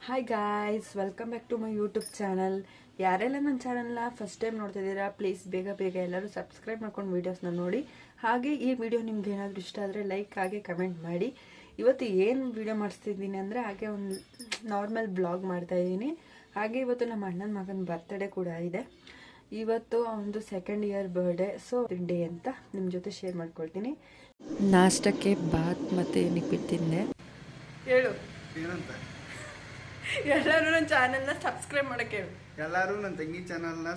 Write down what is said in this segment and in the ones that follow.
Hi guys, welcome back to my YouTube channel. ಯಾರೆಲ್ಲ ನನ್ನ ಚಾನಲ್ನ ಫಸ್ಟ್ ಟೈಮ್ ನೋಡ್ತಿದ್ದೀರಾ, ಪ್ಲೀಸ್ ಬೇಗ ಎಲ್ಲರೂ ಸಬ್ಸ್ಕ್ರೈಬ್ ಮಾಡ್ಕೊಂಡು ವೀಡಿಯೋಸ್ನ ನೋಡಿ. ಹಾಗೆ ಈ ವಿಡಿಯೋ ನಿಮ್ಗೆ ಏನಾದರೂ ಇಷ್ಟ ಆದರೆ ಲೈಕ್ ಹಾಗೆ ಕಮೆಂಟ್ ಮಾಡಿ. ಇವತ್ತು ಏನು ವಿಡಿಯೋ ಮಾಡಿಸ್ತಿದ್ದೀನಿ ಅಂದರೆ ಹಾಗೆ ಒಂದು ನಾರ್ಮಲ್ ಬ್ಲಾಗ್ ಮಾಡ್ತಾಯಿದ್ದೀನಿ. ಹಾಗೆ ಇವತ್ತು ನಮ್ಮ ಅಣ್ಣನ ಮಗನ ಬರ್ತ್ಡೇ ಕೂಡ ಇದೆ. ಇವತ್ತು ಒಂದು second year birthday, so day ಅಂತ ನಿಮ್ಮ ಜೊತೆ ಶೇರ್ ಮಾಡ್ಕೊಳ್ತೀನಿ. ನಾಷ್ಟಕ್ಕೆ ಬಾತ್ ಮತ್ತು ನಿಪ್ಪಿಟ್ಟು ತಿಂದೆ. ಹೇಳು ಏನಂತ? ಎಲ್ಲರೂ ನನ್ನ ಚಾನೆಲ್ನ ಸಬ್ಸ್ಕ್ರೈಬ್ ಮಾಡಕ್ಕೆ ಹೇಳು. ಎಲ್ಲರೂ ನನ್ನ ತಂಗಿ ಚಾನಲ್ನ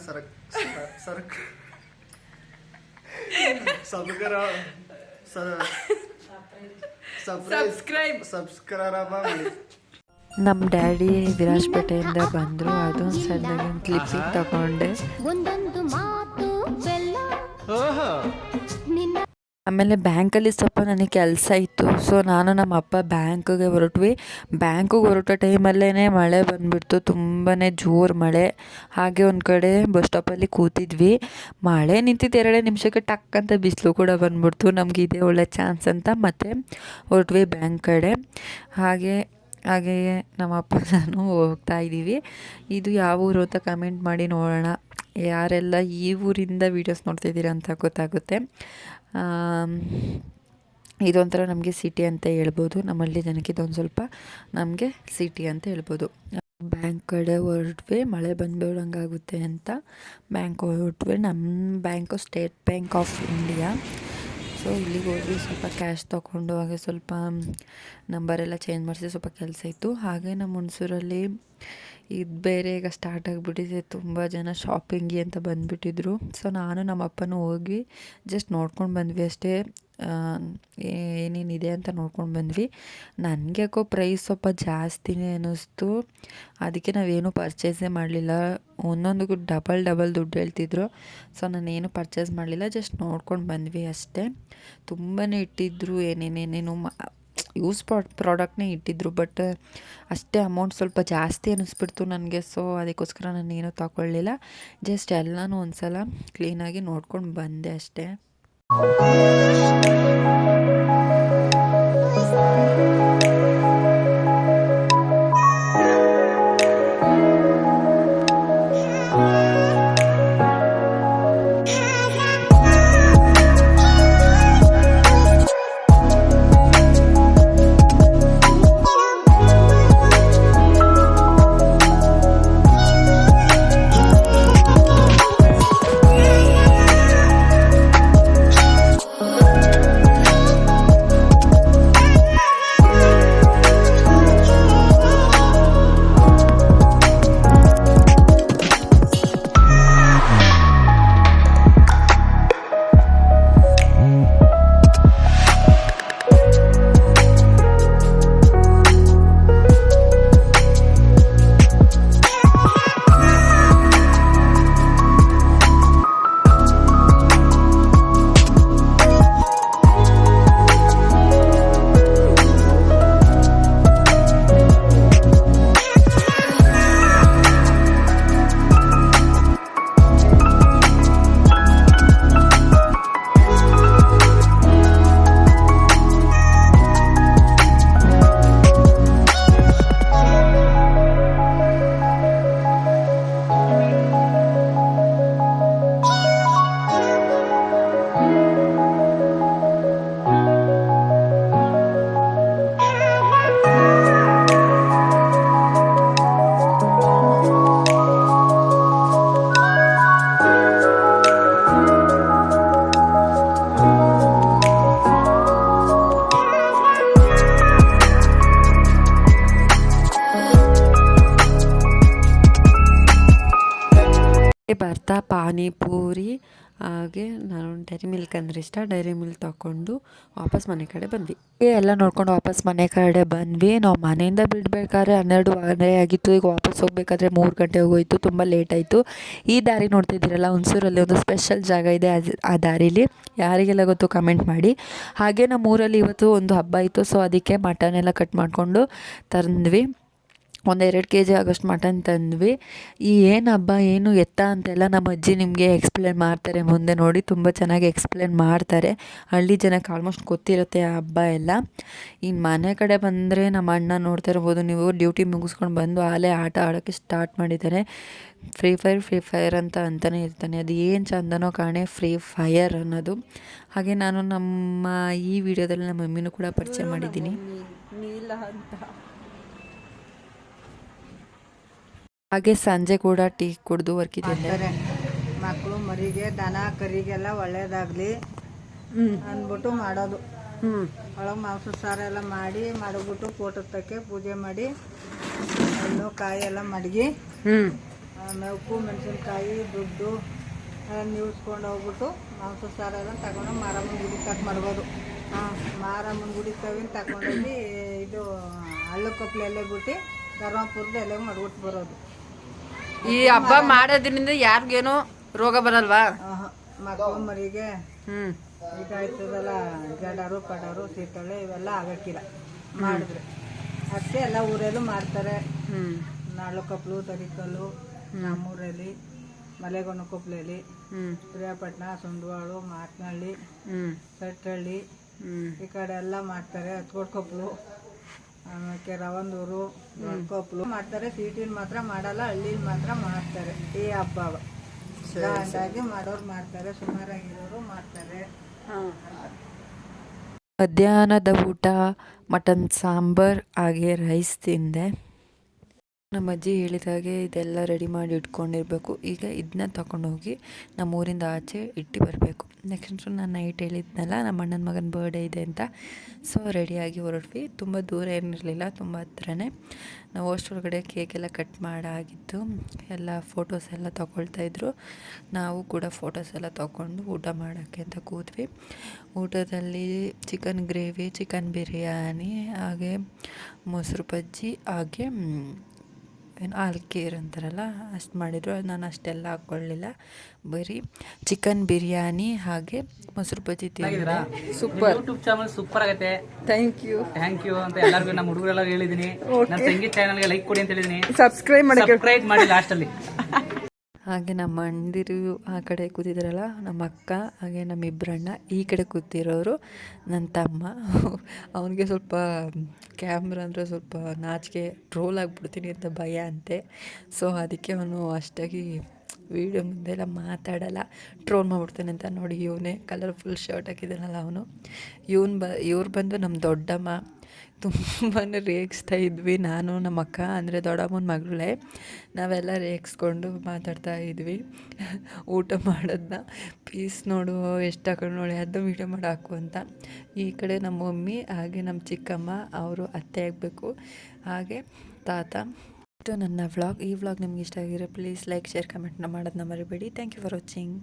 ಸಬ್ಸ್ಕ್ರೈಬ್ ಮಾಡಿ. ನಮ್ಮ ಡ್ಯಾಡಿ ವಿರಾಜಪೇಟೆಯಿಂದ ಬಂದರು. ಅದೊಂದು ಸಣ್ಣಗೆ ಒಂದು ಕ್ಲಿಪ್ಪಿಗೆ ತಗೊಂಡೆ. ಆಮೇಲೆ ಬ್ಯಾಂಕಲ್ಲಿ ಸ್ವಲ್ಪ ನನಗೆ ಕೆಲಸ ಇತ್ತು, ಸೊ ನಾನು ನಮ್ಮ ಅಪ್ಪ ಬ್ಯಾಂಕಿಗೆ ಹೊರಟೋ ಟೈಮಲ್ಲೇ ಮಳೆ ಬಂದುಬಿಡ್ತು, ತುಂಬಾ ಜೋರು ಮಳೆ. ಹಾಗೆ ಒಂದು ಕಡೆ ಬಸ್ ಸ್ಟಾಪಲ್ಲಿ ಕೂತಿದ್ವಿ. ಮಳೆ ನಿಂತಿದ್ದು 2 ನಿಮಿಷಕ್ಕೆ ಟಕ್ ಅಂತ ಬಿಸಿಲು ಕೂಡ ಬಂದುಬಿಡ್ತು. ನಮಗೆ ಇದೇ ಒಳ್ಳೆ ಚಾನ್ಸ್ ಅಂತ ಮತ್ತೆ ಹೊರಟ್ವಿ ಬ್ಯಾಂಕ್ ಕಡೆ. ಹಾಗೆಯೇ ನಮ್ಮ ಅಪ್ಪ ನಾನು ಹೋಗ್ತಾ ಇದ್ದೀವಿ. ಇದು ಯಾವ ಊರು ಅಂತ ಕಮೆಂಟ್ ಮಾಡಿ ನೋಡೋಣ. ಯಾರೆಲ್ಲ ಈ ಊರಿಂದ ವೀಡಿಯೋಸ್ ನೋಡ್ತಿದ್ದೀರಾ ಅಂತ ಗೊತ್ತಾಗುತ್ತೆ. ಇದೊಂಥರ ನಮಗೆ ಸಿಟಿ ಅಂತ ಹೇಳ್ಬೋದು. ನಮ್ಮಲ್ಲಿ ಜನಕ್ಕೆ ಇದೊಂದು ಸ್ವಲ್ಪ ನಮಗೆ ಸಿಟಿ ಅಂತ ಹೇಳ್ಬೋದು. ಬ್ಯಾಂಕ್ ಕಡೆ ಹೊರಟ್ವಿ, ಮಳೆ ಬಂದ್ಬಿಡೋಂಗಾಗುತ್ತೆ ಅಂತ ಬ್ಯಾಂಕ್ ಹೊರಟ್ವಿ. ನಮ್ಮ bank state bank of India. So ಇಲ್ಲಿಗೆ ಹೋಗಿ ಸ್ವಲ್ಪ ಕ್ಯಾಶ್ ತೊಗೊಂಡು ಹಾಗೆ ಸ್ವಲ್ಪ ನಂಬರೆಲ್ಲ ಚೇಂಜ್ ಮಾಡಿಸಿ ಸ್ವಲ್ಪ ಕೆಲಸ ಇತ್ತು. ಹಾಗೆ ನಮ್ಮ ಹುಣಸೂರಲ್ಲಿ ಇದು ಬೇರೆ ಈಗ ಸ್ಟಾರ್ಟ್ ಆಗಿಬಿಟ್ಟಿದೆ, ತುಂಬ ಜನ ಶಾಪಿಂಗಿಗೆ ಅಂತ ಬಂದುಬಿಟ್ಟಿದ್ರು. ಸೊ ನಾನು ನಮ್ಮ ಅಪ್ಪನೂ ಹೋಗಿ ಜಸ್ಟ್ ನೋಡ್ಕೊಂಡು ಬಂದ್ವಿ ಅಷ್ಟೇ, ಏನೇನಿದೆ ಅಂತ ನೋಡ್ಕೊಂಡು ಬಂದ್ವಿ. ನನಗೆ ಯಾಕೋ ಪ್ರೈಸ್ ಸ್ವಲ್ಪ ಜಾಸ್ತಿನೇ ಅನ್ನಿಸ್ತು, ಅದಕ್ಕೆ ನಾವೇನು ಪರ್ಚೇಸೇ ಮಾಡಲಿಲ್ಲ. ಒಂದೊಂದಕ್ಕೂ ಡಬಲ್ ದುಡ್ಡು ಹೇಳ್ತಿದ್ರು. ಸೊ ನಾನೇನು ಪರ್ಚೇಸ್ ಮಾಡಲಿಲ್ಲ, ಜಸ್ಟ್ ನೋಡ್ಕೊಂಡು ಬಂದ್ವಿ ಅಷ್ಟೇ. ತುಂಬಾ ಇಟ್ಟಿದ್ರು, ಏನೇನೇನೇನು ಯೂಸ್ ಪ್ರಾಡಕ್ಟ್ನೇ ಇಟ್ಟಿದ್ರು, ಬಟ್ ಅಷ್ಟೇ ಅಮೌಂಟ್ ಸ್ವಲ್ಪ ಜಾಸ್ತಿ ಅನ್ನಿಸ್ಬಿಡ್ತು ನನಗೆ. ಸೊ ಅದಕ್ಕೋಸ್ಕರ ನಾನೇನು ತಗೊಳ್ಳಿಲ್ಲ, ಜಸ್ಟ್ ಎಲ್ಲನೂ ಒಂದು ಸಲ ಕ್ಲೀನಾಗಿ ನೋಡ್ಕೊಂಡು ಬಂದೆ ಅಷ್ಟೇ. ಬರ್ತಾ ಪಾನಿಪೂರಿ ಹಾಗೆ ನಾನು ಡೈರಿ ಮಿಲ್ಕ್ ಅಂದರೆ ಇಷ್ಟ, ಡೈರಿ ಮಿಲ್ಕ್ ತೊಗೊಂಡು ವಾಪಸ್ ಮನೆ ಕಡೆ ಬಂದ್ವಿ. ಎಲ್ಲ ನೋಡ್ಕೊಂಡು ವಾಪಸ್ ಮನೆ ಕಡೆ ಬಂದ್ವಿ. ನಾವು ಮನೆಯಿಂದ ಬಿಡಬೇಕಾದ್ರೆ 12 ಆಗಿತ್ತು. ಈಗ ವಾಪಸ್ ಹೋಗ್ಬೇಕಾದ್ರೆ 3 ಗಂಟೆ ಹೋಗೋಯ್ತು, ತುಂಬ ಲೇಟ್ ಆಯಿತು. ಈ ದಾರಿ ನೋಡ್ತಿದ್ದೀರಲ್ಲ, ಹುಣಸೂರಲ್ಲಿ ಒಂದು ಸ್ಪೆಷಲ್ ಜಾಗ ಇದೆ. ಆ ದಾರಿಲಿ ಯಾರಿಗೆಲ್ಲ ಗೊತ್ತು ಕಮೆಂಟ್ ಮಾಡಿ. ಹಾಗೆ ನಮ್ಮ ಊರಲ್ಲಿ ಇವತ್ತು ಒಂದು ಹಬ್ಬ ಇತ್ತು, ಸೊ ಅದಕ್ಕೆ ಮಟನ್ ಎಲ್ಲ ಕಟ್ ಮಾಡಿಕೊಂಡು ತಂದ್ವಿ. ಒಂದು 2 ಕೆ ಜಿ ಆಗೋಷ್ಟು ಮಟನ್ ತಂದ್ವಿ. ಈ ಏನು ಹಬ್ಬ ಏನು ಎತ್ತ ಅಂತೆಲ್ಲ ನಮ್ಮ ಅಜ್ಜಿ ನಿಮಗೆ ಎಕ್ಸ್ಪ್ಲೇನ್ ಮಾಡ್ತಾರೆ ಮುಂದೆ ನೋಡಿ, ತುಂಬ ಚೆನ್ನಾಗಿ ಎಕ್ಸ್ಪ್ಲೇನ್ ಮಾಡ್ತಾರೆ. ಹಳ್ಳಿ ಜನಕ್ಕೆ ಆಲ್ಮೋಸ್ಟ್ ಗೊತ್ತಿರುತ್ತೆ ಆ ಹಬ್ಬ ಎಲ್ಲ. ಇನ್ನು ಮನೆ ಕಡೆ ಬಂದರೆ ನಮ್ಮ ಅಣ್ಣ ನೋಡ್ತಾ ಇರ್ಬೋದು ನೀವು, ಡ್ಯೂಟಿ ಮುಗಿಸ್ಕೊಂಡು ಬಂದು ಆಲೇ ಆಟ ಆಡೋಕ್ಕೆ ಸ್ಟಾರ್ಟ್ ಮಾಡಿದ್ದಾರೆ. ಫ್ರೀ ಫೈರ್ ಅಂತಲೇ ಇರ್ತಾನೆ. ಅದು ಏನು ಚಂದನೋ ಕಾಣೆ ಫ್ರೀ ಫೈರ್ ಅನ್ನೋದು. ಹಾಗೆ ನಾನು ನಮ್ಮ ಈ ವಿಡಿಯೋದಲ್ಲಿ ನಮ್ಮ ಮಮ್ಮಿನೂ ಕೂಡ ಪರಿಚಯ ಮಾಡಿದ್ದೀನಿ. ನೀಲ ಅಂತ. ಹಾಗೆ ಸಂಜೆ ಕೂಡ ಟೀ ಕುಡಿದು ವರ್ಕಿದ್ದೆ. ಮಕ್ಕಳು ಮರಿಗೆ ದನ ಕರಿಗೆಲ್ಲ ಒಳ್ಳೇದಾಗಲಿ ಅಂದ್ಬಿಟ್ಟು ಮಾಡೋದು. ಒಳಗೆ ಮಾಂಸ ಸಾರ ಎಲ್ಲ ಮಾಡಿ ಮಾಡಿಬಿಟ್ಟು ಫೋಟೋ ತಕ್ಕೆ ಪೂಜೆ ಮಾಡಿ ಹಣ್ಣು ಕಾಯಿ ಎಲ್ಲ ಮಡಗಿ ಆಮೇಲೆ ಉಪ್ಪು ಮೆಣಸಿನ್ಕಾಯಿ ದುಡ್ಡು ನೀವ್ಸ್ಕೊಂಡು ಹೋಗ್ಬಿಟ್ಟು ಮಾಂಸ ಸಾರ ಎಲ್ಲ ತಗೊಂಡು ಮಾರಮ್ಮನ ಗುಡಿ ತಕ್ಕ ಮಾಡ್ಬೋದು. ಮಾರಮ್ಮನ ಗುಡಿ ತವಿನ ತಗೊಂಡೋಗಿ ಇದು ಹಳ್ಳು ಕಪ್ಲೆ ಎಲೆ ಬಿಟ್ಟು ಧರ್ಮಪುರದ ಎಲೆ ಮಾಡ್ಬಿಟ್ಟು ಬರೋದು. ಈ ಹಬ್ಬ ಮಾಡೋದ್ರಿಂದ ಯಾರಿಗೇನು ರೋಗ ಬರಲ್ವಾ? ಮಕ್ಕಳು ಮರಿಗೆ ಇದಾಯ್ತದಲ್ಲ, ಜಡರು ಪಡರು ಸೀತಳೆ ಇವೆಲ್ಲ ಆಗಕ್ಕಿಲ್ಲ ಮಾಡಿದ್ರೆ. ಅಷ್ಟೇ ಎಲ್ಲ ಊರಲ್ಲೂ ಮಾಡ್ತಾರೆ. ನಾಳು ಕಪ್ಲು ತರಿಕಲ್ಲು ನಮ್ಮೂರಲ್ಲಿ ಮಲೆಗೊಂಡು ಕೊಪ್ಲಲ್ಲಿ ಪ್ರಿಯಾಪಟ್ಟಣ ಸುಂಡವಾಳು ಮಾತನಹಳ್ಳಿ ಸಟ್ಟಹಳ್ಳಿ ಈ ಕಡೆ ಎಲ್ಲ ಮಾಡ್ತಾರೆ. ಹತ್ಕೋಡ್ ಕೊಪ್ಲು ಆಮೇಲೆ ರವಂದೂರು ಕೊಪ್ಲು ಮಾಡ್ತಾರೆ. ಸಿಟಿಲಿ ಮಾತ್ರ ಮಾಡಲ್ಲ, ಹಳ್ಳಿಲಿ ಮಾತ್ರ ಮಾಡ್ತಾರೆ ಈ ಹಬ್ಬ. ಗ್ರ್ಯಾಂಡಾಗಿ ಮಾಡೋರು ಮಾಡ್ತಾರೆ, ಸುಮಾರಾಗಿರೋರು ಮಾಡ್ತಾರೆ. ಮಧ್ಯಾಹ್ನದ ಊಟ ಮಟನ್ ಸಾಂಬಾರ್ ಹಾಗೆ ರೈಸ್ ತಿಂದೆ. ನಮ್ಮ ಅಜ್ಜಿ ಹೇಳಿದಾಗೆ ಇದೆಲ್ಲ ರೆಡಿ ಮಾಡಿ ಇಟ್ಕೊಂಡಿರಬೇಕು. ಈಗ ಇದನ್ನ ತಗೊಂಡೋಗಿ ನಮ್ಮ ಊರಿಂದ ಆಚೆ ಇಟ್ಟು ಬರಬೇಕು. ನೆಕ್ಸ್ಟು ನಾನು ನೈಟ್ ಹೇಳಿದ್ನಲ್ಲ ನಮ್ಮ ಅಣ್ಣನ ಮಗನ ಬರ್ಡೇ ಇದೆ ಅಂತ, ಸೊ ರೆಡಿಯಾಗಿ ಹೊರಟ್ವಿ. ತುಂಬ ದೂರ ಏನಿರಲಿಲ್ಲ, ತುಂಬ ಹತ್ರನೇ. ನಾವು ಅಷ್ಟರೊಳಗಡೆ ಕೇಕೆಲ್ಲ ಕಟ್ ಮಾಡಾಗಿತ್ತು. ಎಲ್ಲ ಫೋಟೋಸ್ ಎಲ್ಲ ತೊಗೊಳ್ತಾಯಿದ್ರು. ನಾವು ಕೂಡ ಫೋಟೋಸ್ ಎಲ್ಲ ತೊಗೊಂಡು ಊಟ ಮಾಡೋಕ್ಕೆ ಅಂತ ಕೂತ್ವಿ. ಊಟದಲ್ಲಿ ಚಿಕನ್ ಗ್ರೇವಿ, ಚಿಕನ್ ಬಿರಿಯಾನಿ, ಹಾಗೆ ಮೊಸರು ಬಜ್ಜಿ, ಹಾಗೆ ಏನು ಆಲ್ಕೀರ್ ಅಂತಾರಲ್ಲ ಅಷ್ಟು ಮಾಡಿದರು. ನಾನು ಅಷ್ಟೆಲ್ಲ ಹಾಕ್ಕೊಳ್ಳಿಲ್ಲ, ಬರೀ ಚಿಕನ್ ಬಿರಿಯಾನಿ ಹಾಗೆ ಮೊಸರು ಬಜ್ಜಿ ತಿಂದಿರಾ. ಸೂಪರ್. ಯೂಟ್ಯೂಬ್ ಚಾನಲ್ ಸೂಪರ್ ಆಗೈತೆ. ಥ್ಯಾಂಕ್ ಯು ಅಂತ ಎಲ್ಲರಿಗೂ ನಮ್ಮ ಹುಡುಗರೆಲ್ಲ ಹೇಳಿದೀನಿ. ನನ್ನ ತಂಗಿ ಚಾನಲ್ಗೆ ಲೈಕ್ ಕೊಡಿ ಅಂತ ಹೇಳಿದೀನಿ. ಸಬ್ಸ್ಕ್ರೈಬ್ ಮಾಡಿ ಲಾಸ್ಟಲ್ಲಿ. ಹಾಗೆ ನಮ್ಮ ಅಣ್ಣದಿರು ಆ ಕಡೆ ಕೂತಿದ್ರಲ್ಲ, ನಮ್ಮ ಅಕ್ಕ ಹಾಗೆ ನಮ್ಮಿಬ್ಬರಣ್ಣ ಈ ಕಡೆ ಕೂತಿರೋರು ನನ್ನ ತಮ್ಮ. ಅವನಿಗೆ ಸ್ವಲ್ಪ ಕ್ಯಾಮ್ರಾ ಅಂದರೆ ಸ್ವಲ್ಪ ನಾಚಿಕೆ, ಟ್ರೋಲ್ ಆಗಿಬಿಡ್ತೀನಿ ಅಂತ ಭಯ ಅಂತೆ. ಸೊ ಅದಕ್ಕೆ ಅವನು ಅಷ್ಟಾಗಿ ವೀಡಿಯೋ ಮುಂದೆಲ್ಲ ಮಾತಾಡಲ್ಲ, ಟ್ರೋಲ್ ಮಾಡಿಬಿಡ್ತಾನೆ ಅಂತ. ನೋಡಿ ಇವನೇ ಕಲರ್ಫುಲ್ ಶರ್ಟ್ ಹಾಕಿದ್ದಾನಲ್ಲ ಅವನು. ಇವ್ರು ಬಂದು ನಮ್ಮ ದೊಡ್ಡಮ್ಮ. ತುಂಬಾ ರೇಗಿಸ್ತಾ ಇದ್ವಿ, ನಾನು ನಮ್ಮ ಅಕ್ಕ ಅಂದರೆ ದೊಡ್ಡಮ್ಮನ ಮಗಳೇ. ನಾವೆಲ್ಲ ರೇಗಿಸ್ಕೊಂಡು ಮಾತಾಡ್ತಾ ಇದ್ವಿ ಊಟ ಮಾಡೋದನ್ನ. ಪೀಸ್ ನೋಡು ಎಷ್ಟು ಹಾಕೊಂಡು ನೋಡಿ, ಅದು ವೀಡಿಯೋ ಮಾಡಿ ಹಾಕು ಅಂತ. ಈ ಕಡೆ ನಮ್ಮ ಮಮ್ಮಿ ಹಾಗೆ ನಮ್ಮ ಚಿಕ್ಕಮ್ಮ, ಅವರು ಅತ್ತೆ ಆಗಬೇಕು, ಹಾಗೆ ತಾತ. ಇದು ನನ್ನ ವ್ಲಾಗ್. ಈ ವ್ಲಾಗ್ ನಿಮ್ಗೆ ಇಷ್ಟ ಆಗಿರೋ ಪ್ಲೀಸ್ ಲೈಕ್, ಶೇರ್, ಕಮೆಂಟ್ನ ಮಾಡೋದನ್ನ ಮರಿಬೇಡಿ. Thank you for watching.